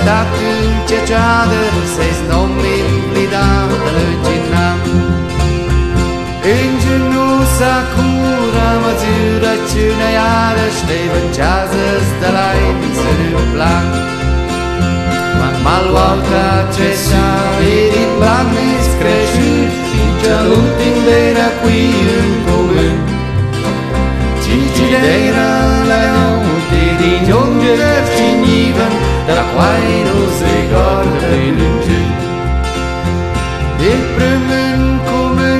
staat înceciadă, se-i snommi blidam de lăginam. Îngiunu sakura mazura cina iarăși te vâncează-ți de la în plan. Mal volta cesa vedi planes cresciut finché all'ultima era qui in comune. Ci era la notte di giungere finivan da quai non si ricorda più lungi. Il primo comune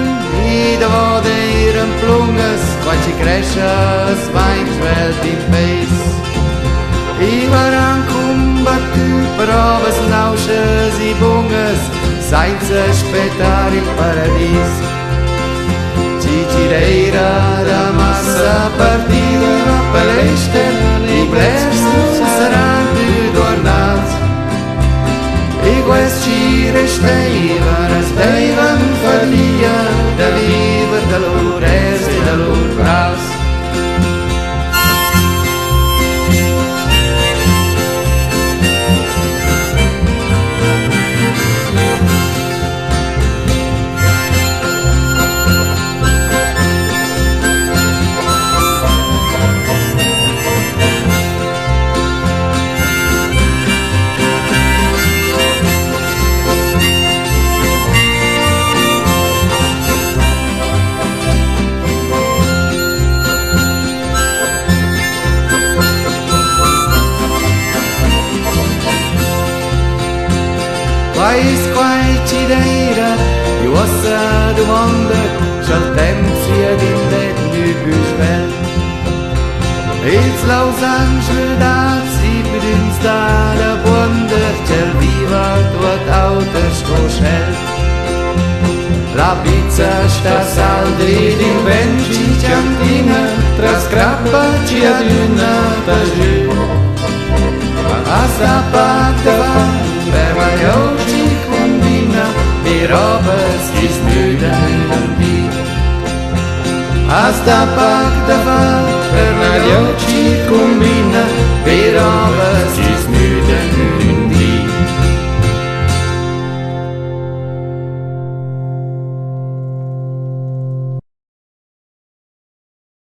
da vode eren plungas quan ci cresces vaig veld in peis. I varan combatut proves nauixes i bungas sense esperar il paradís. Cigireira de massa partida la palestra i plers seran adornats. I quest ci resteven falia de viver de l'ores i de l'ur braç. Quai cireira, io ossa domanda, c'al temps sia d'indet nu busvel. Ils laus anschwedats, i bedins da da buonder, c'el viva tuat autos coschel. La pizza sta saldi din venci ciantina, tras crappa ci aduna ta giù. Asta pacta va, per mai oggi combina, mi roba si smuda nel vino. Asta pacta va, per mai oggi combina, mi roba si smuda nel vino.